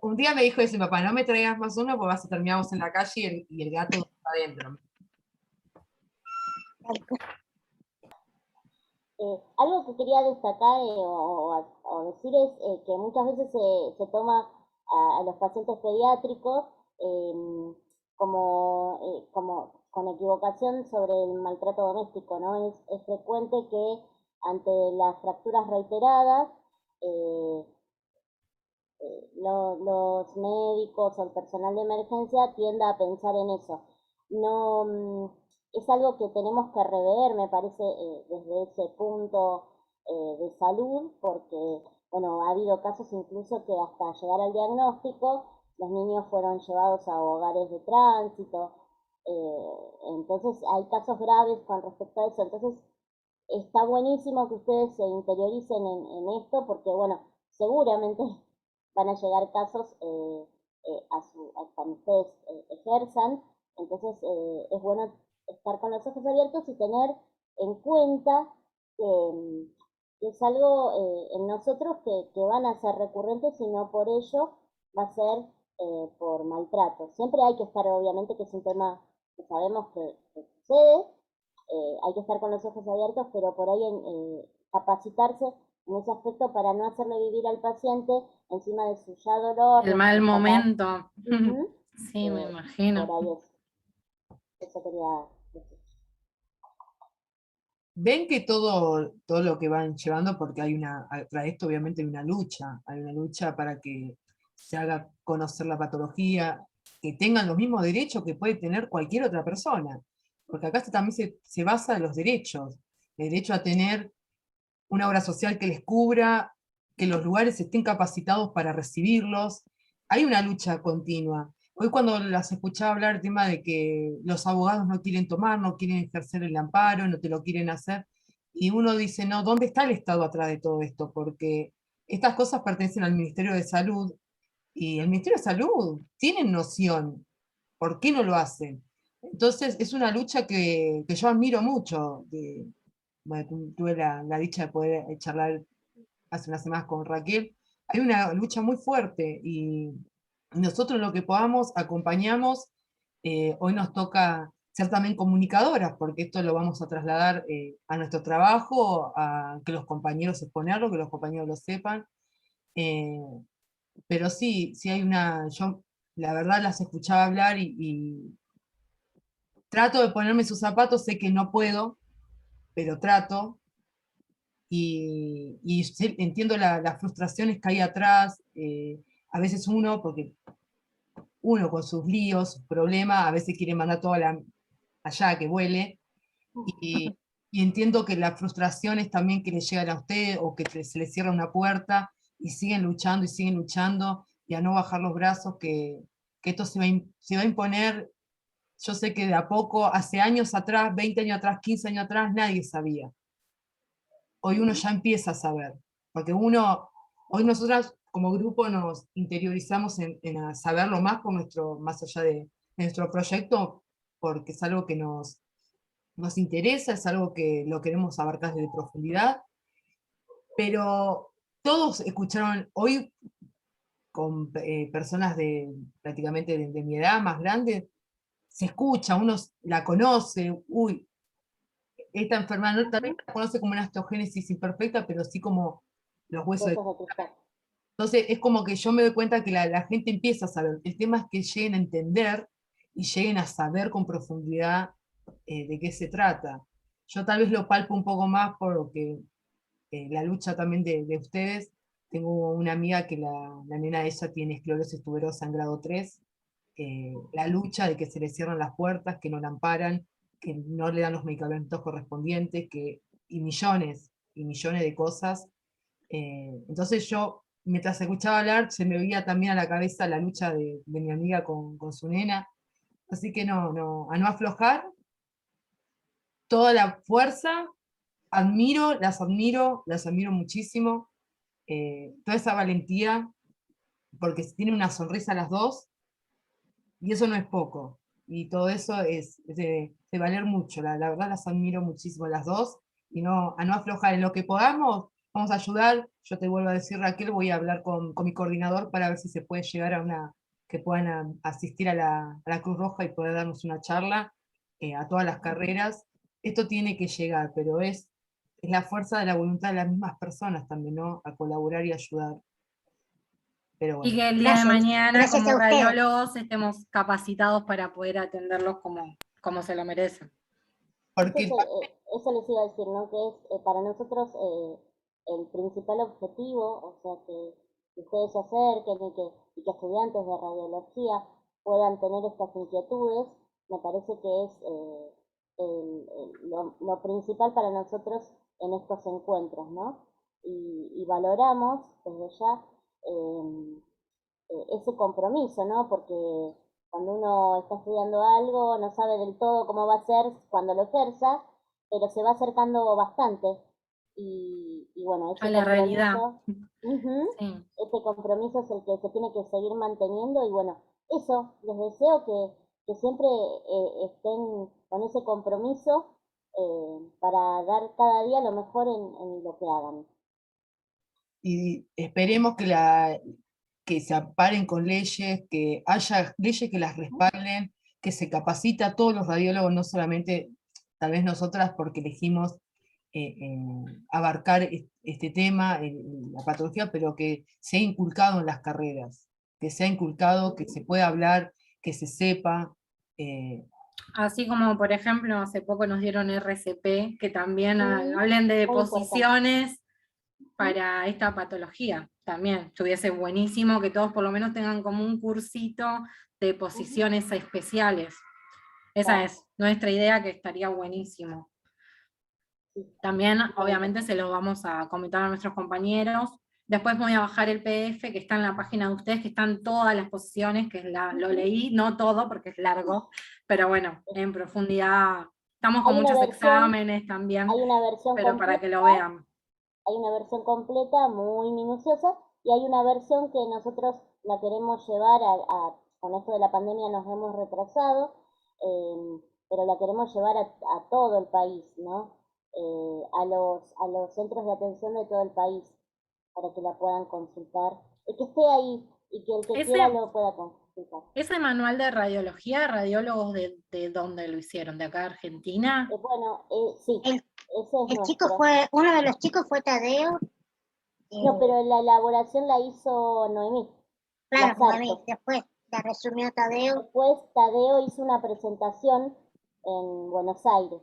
Un día me dijo ese papá, no me traigas más uno porque vas a terminar en la calle y el gato está adentro. Algo que quería destacar o decir es que muchas veces se toma a los pacientes pediátricos como con equivocación sobre el maltrato doméstico, ¿no? Es frecuente que ante las fracturas reiteradas, eh, los médicos o el personal de emergencia tienda a pensar en eso. No, es algo que tenemos que rever, me parece, desde ese punto de salud, porque, bueno, ha habido casos incluso que hasta llegar al diagnóstico, los niños fueron llevados a hogares de tránsito, entonces hay casos graves con respecto a eso, entonces está buenísimo que ustedes se interioricen en esto, porque, bueno, seguramente van a llegar casos a cuando ustedes ejerzan, entonces es bueno estar con los ojos abiertos y tener en cuenta que es algo en nosotros que van a ser recurrentes y no por ello va a ser por maltrato. Siempre hay que estar, obviamente, que es un tema que sabemos que sucede, hay que estar con los ojos abiertos, pero por ahí capacitarse en ese aspecto para no hacerle vivir al paciente encima de su ya dolor. El mal capaz. momento. Ujú. Sí, me Por imagino. ahí eso quería decir. Ven que todo lo que van llevando, porque para esto obviamente hay una lucha para que se haga conocer la patología, que tengan los mismos derechos que puede tener cualquier otra persona, porque acá también se basa en los derechos, el derecho a tener una obra social que les cubra, que los lugares estén capacitados para recibirlos. Hay una lucha continua. Hoy cuando las escuchaba hablar el tema de que los abogados no quieren tomar, no quieren ejercer el amparo, no te lo quieren hacer, y uno dice, no, ¿dónde está el Estado atrás de todo esto? Porque estas cosas pertenecen al Ministerio de Salud, y el Ministerio de Salud tiene noción, ¿por qué no lo hacen? Entonces es una lucha que yo admiro mucho, bueno, tuve la dicha de poder charlar hace unas semanas con Raquel. Hay una lucha muy fuerte y nosotros lo que podamos acompañamos. Hoy nos toca ser también comunicadoras, porque esto lo vamos a trasladar a nuestro trabajo, a que los compañeros exponerlo, que los compañeros lo sepan. Eh, pero sí, sí hay yo la verdad las escuchaba hablar y trato de ponerme sus zapatos, sé que no puedo, pero trato, y entiendo las frustraciones que hay atrás, a veces porque uno con sus líos, sus problemas, a veces quiere mandar allá que vuele, y, y entiendo que las frustraciones también que le llegan a usted, o que se le cierra una puerta, y siguen luchando, y a no bajar los brazos, que esto se va a imponer. Yo sé que de a poco, hace años atrás, 20 años atrás, 15 años atrás, nadie sabía. Hoy uno ya empieza a saber, porque hoy nosotras como grupo nos interiorizamos en saberlo más más allá de nuestro proyecto, porque es algo que nos interesa, es algo que lo queremos abarcar desde profundidad, pero todos escucharon hoy con personas prácticamente de mi edad, más grandes, se escucha, uno la conoce, uy, esta enfermedad no, también la conoce como una osteogénesis imperfecta, pero sí como los huesos de... Huesos de cristal. Entonces es como que yo me doy cuenta que la gente empieza a saber. El tema es que lleguen a entender y lleguen a saber con profundidad de qué se trata. Yo tal vez lo palpo un poco más porque la lucha también de ustedes. Tengo una amiga que la nena de ella tiene esclerosis tuberosa en grado 3. La lucha de que se le cierran las puertas, que no la amparan, que no le dan los medicamentos correspondientes, y millones de cosas. Entonces yo, mientras escuchaba hablar, se me veía también a la cabeza la lucha de mi amiga con su nena. Así que a no aflojar, toda la fuerza, las admiro muchísimo, toda esa valentía, porque tienen una sonrisa las dos, y eso no es poco. Y todo eso es de valer mucho. La verdad las admiro muchísimo las dos, y a no aflojar en lo que podamos, vamos a ayudar. Yo te vuelvo a decir, Raquel, voy a hablar con mi coordinador para ver si se puede llegar que puedan asistir a la Cruz Roja y poder darnos una charla a todas las carreras. Esto tiene que llegar, pero es la fuerza de la voluntad de las mismas personas también, ¿no? A colaborar y ayudar. Pero Y bueno, que el día de Gracias. mañana, Gracias como a ustedes. radiólogos, estemos capacitados para poder atenderlos como se lo merecen. porque el Eso les iba a decir, ¿no? Que es para nosotros el principal objetivo, o sea, que ustedes se acerquen y que estudiantes de radiología puedan tener estas inquietudes, me parece que es lo principal para nosotros en estos encuentros, ¿no? Y valoramos desde ya ese compromiso, ¿no? Porque cuando uno está estudiando algo no sabe del todo cómo va a ser cuando lo ejerza, pero se va acercando bastante. Y bueno, A la realidad. Sí. ese compromiso es el que se tiene que seguir manteniendo y bueno, eso, les deseo que siempre estén con ese compromiso para dar cada día lo mejor en lo que hagan. y esperemos que se amparen con leyes, que haya leyes que las respalden, que se capacite a todos los radiólogos, no solamente tal vez nosotras porque elegimos abarcar este tema, la patología, pero que se ha inculcado en las carreras, que se ha inculcado, que se pueda hablar, que se sepa. Así como, por ejemplo, hace poco nos dieron RCP, que también hablen de Muy importante. posiciones para esta patología. También estuviese buenísimo que todos por lo menos tengan como un cursito de posiciones especiales. Esa Claro. es nuestra idea, que estaría buenísimo. También, obviamente, se lo vamos a comentar a nuestros compañeros. Después voy a bajar el PDF que está en la página de ustedes, que están todas las posiciones, que lo leí, no todo porque es largo, pero bueno, en profundidad. Estamos con Hay una muchos versión, exámenes también, hay una versión pero para completa, que lo vean. hay una versión completa muy minuciosa y hay una versión que nosotros la queremos llevar con esto de la pandemia nos hemos retrasado, pero la queremos llevar a todo el país, ¿no? A los centros de atención de todo el país para que la puedan consultar, y que esté ahí y que el que quiera Ese, lo pueda consultar. ese manual de radiología, radiólogos de dónde lo hicieron, ¿de acá de Argentina? Bueno, sí, El, ese es el chico nuestro. uno de los chicos fue Tadeo. No, pero la elaboración la hizo Noemí. Claro, Lazarte. después la resumió Tadeo. Después Tadeo hizo una presentación en Buenos Aires.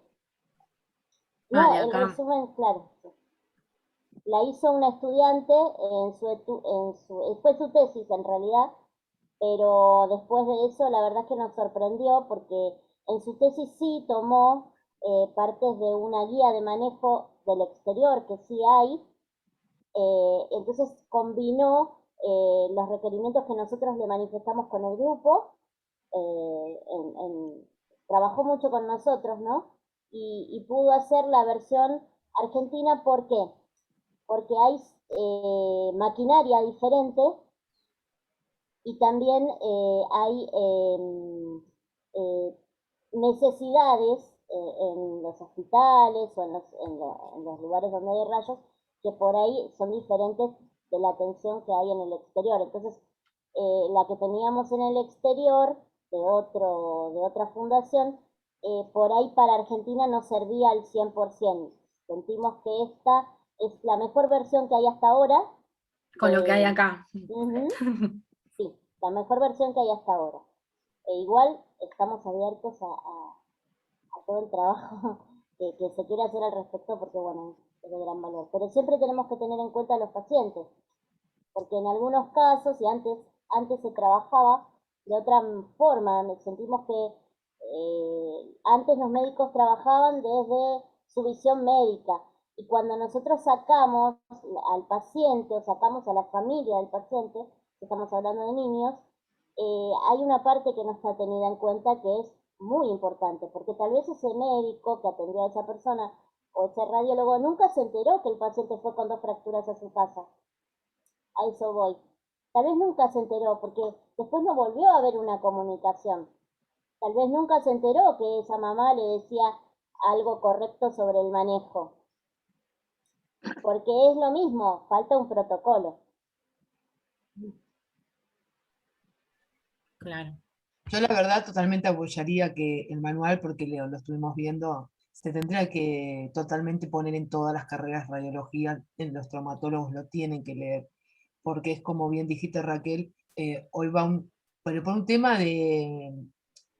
No, De el acá. resumen, claro. La hizo una estudiante fue su tesis en realidad, pero después de eso la verdad es que nos sorprendió porque en su tesis sí tomó partes de una guía de manejo del exterior que sí hay, entonces combinó los requerimientos que nosotros le manifestamos con el grupo, trabajó mucho con nosotros, ¿no? Y pudo hacer la versión argentina, ¿por qué? Porque hay maquinaria diferente y también hay necesidades en los hospitales o en los lugares donde hay rayos que por ahí son diferentes de la atención que hay en el exterior. Entonces, la que teníamos en el exterior de otra fundación, por ahí para Argentina no servía al 100%. Sentimos que esta es la mejor versión que hay hasta ahora. Con lo que hay acá. Sí, la mejor versión que hay hasta ahora. Igual estamos abiertos a todo el trabajo que se quiere hacer al respecto porque, bueno, es de gran valor. Pero siempre tenemos que tener en cuenta a los pacientes, porque en algunos casos, y antes se trabajaba de otra forma, sentimos que antes los médicos trabajaban desde su visión médica, y cuando nosotros sacamos al paciente o sacamos a la familia del paciente, estamos hablando de niños, hay una parte que no está tenida en cuenta que es muy importante, porque tal vez ese médico que atendió a esa persona o ese radiólogo nunca se enteró que el paciente fue con 2 fracturas a su casa. A eso voy. Tal vez nunca se enteró, porque después no volvió a haber una comunicación. Tal vez nunca se enteró que esa mamá le decía algo correcto sobre el manejo. Porque es lo mismo, falta un protocolo. Claro. Yo la verdad totalmente apoyaría que el manual, porque lo estuvimos viendo, se tendría que totalmente poner en todas las carreras de radiología, en los traumatólogos lo tienen que leer, porque es como bien dijiste Raquel, hoy va por un tema de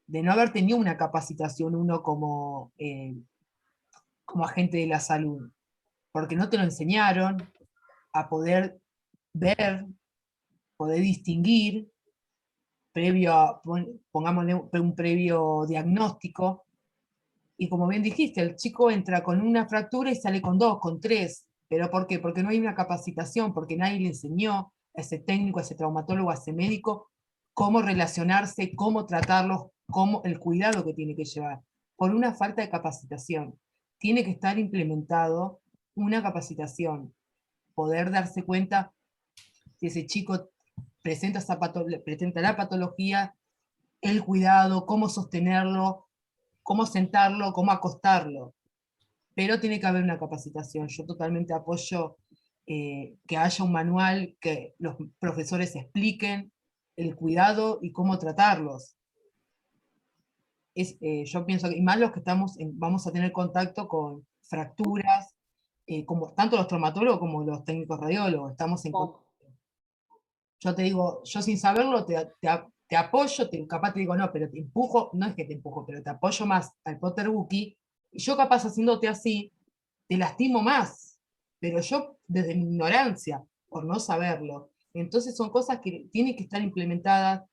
no haber tenido una capacitación uno como agente de la salud, porque no te lo enseñaron a poder ver, poder distinguir, pongámosle un previo diagnóstico, y como bien dijiste, el chico entra con una fractura y sale con 2, con 3, ¿pero por qué? Porque no hay una capacitación, porque nadie le enseñó a ese técnico, a ese traumatólogo, a ese médico, cómo relacionarse, cómo tratarlos, cómo el cuidado que tiene que llevar, por una falta de capacitación. Tiene que estar implementado una capacitación, poder darse cuenta si ese chico presenta la patología, el cuidado, cómo sostenerlo, cómo sentarlo, cómo acostarlo. Pero tiene que haber una capacitación. Yo totalmente apoyo que haya un manual, que los profesores expliquen el cuidado y cómo tratarlos. Yo pienso que, y más los que vamos a tener contacto con fracturas, como tanto los traumatólogos como los técnicos radiólogos, estamos en contacto. Yo te digo, yo sin saberlo te apoyo, capaz te digo no, pero te empujo, no es que te empujo, pero te apoyo más al Potter Buki, y yo capaz haciéndote así, te lastimo más, pero yo desde mi ignorancia, por no saberlo. Entonces son cosas que tienen que estar implementadas,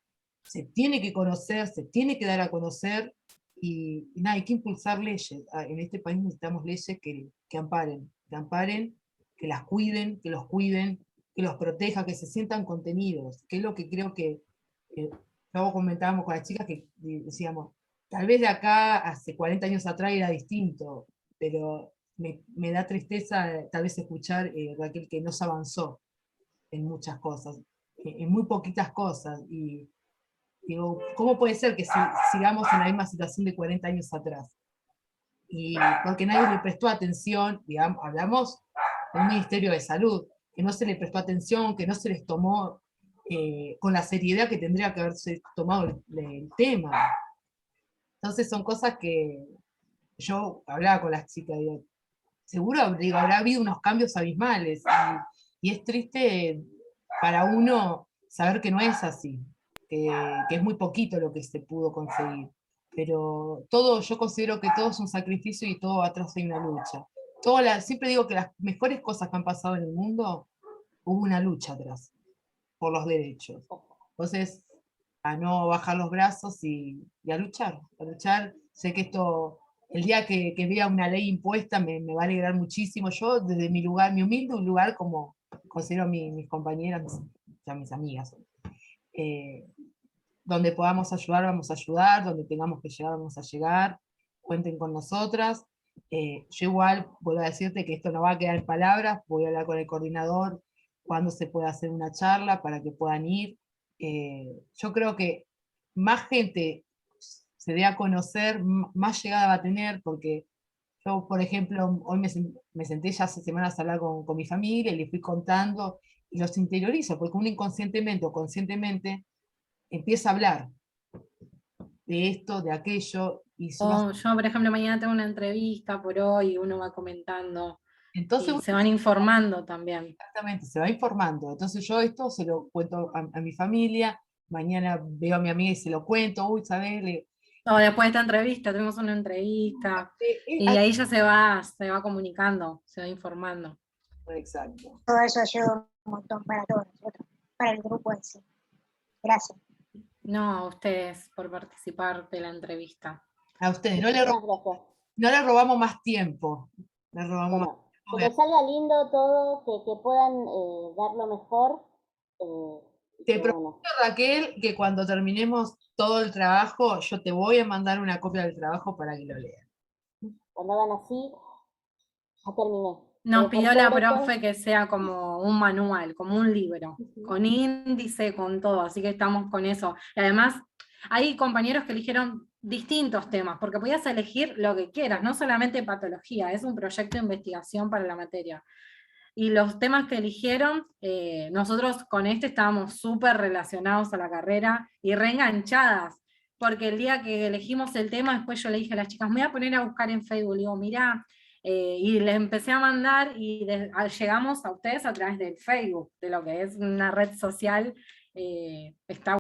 se tiene que conocer, se tiene que dar a conocer, y nada, hay que impulsar leyes. En este país necesitamos leyes que amparen, que las cuiden, que los cuiden, que los proteja, que se sientan contenidos, que es lo que creo que luego comentábamos con las chicas, que decíamos, tal vez de acá hace 40 años atrás era distinto, pero me da tristeza tal vez escuchar, Raquel, que no se avanzó en muchas cosas, en muy poquitas cosas, y digo, ¿cómo puede ser que sigamos en la misma situación de 40 años atrás? Y porque nadie le prestó atención, digamos, hablamos de un Ministerio de Salud, que no se le prestó atención, que no se les tomó con la seriedad que tendría que haberse tomado el tema. Entonces son cosas que yo hablaba con las chicas, digo, seguro digo, habrá habido unos cambios abismales, y es triste para uno saber que no es así, que es muy poquito lo que se pudo conseguir. Pero todo, yo considero que todo es un sacrificio y todo atrás hay una lucha. Siempre digo que las mejores cosas que han pasado en el mundo, hubo una lucha atrás, por los derechos. Entonces, a no bajar los brazos y a luchar, a luchar. Sé que esto, el día que vea una ley impuesta, me va a alegrar muchísimo. Yo, desde mi lugar, mi humilde lugar, como considero a mis compañeras, mis amigas, donde podamos ayudar, vamos a ayudar, donde tengamos que llegar, vamos a llegar, cuenten con nosotras. Yo igual, vuelvo a decirte que esto no va a quedar en palabras, voy a hablar con el coordinador cuando se pueda hacer una charla para que puedan ir. Yo creo que más gente se dé a conocer, más llegada va a tener, porque yo, por ejemplo, hoy me senté ya hace semanas a hablar con mi familia y les fui contando, y los interiorizo, porque uno inconscientemente o conscientemente empieza a hablar de esto, de aquello, y Yo, por ejemplo, mañana tengo una entrevista por hoy, y uno va comentando, entonces y se van informando también. exactamente, se va informando. Entonces yo esto se lo cuento a mi familia, mañana veo a mi amiga y se lo cuento, uy, ¿sabes? O después de esta entrevista, tuvimos una entrevista, y ahí ya se va comunicando, se va informando. Exacto. Todo eso ayuda un montón para todos nosotros, para el grupo en sí. Gracias. No, a ustedes por participar de la entrevista. A ustedes, no Muchísimas gracias. le robamos más tiempo. Le robamos Bueno, más que les salga lindo todo, que puedan dar lo mejor. Te Bueno, prometo, Raquel, que cuando terminemos todo el trabajo, yo te voy a mandar una copia del trabajo para que lo leas. cuando hagan así, ya terminé. Nos pidió la profe que que sea como un manual, como un libro, con índice, con todo, así que estamos con eso. Y además, hay compañeros que eligieron distintos temas, porque podías elegir lo que quieras, no solamente patología, es un proyecto de investigación para la materia. Y los temas que eligieron, nosotros con este estábamos súper relacionados a la carrera y reenganchadas, porque el día que elegimos el tema, después yo le dije a las chicas, me voy a poner a buscar en Facebook, le digo, mirá, Y les empecé a mandar y llegamos a ustedes a través del Facebook, de lo que es una red social, está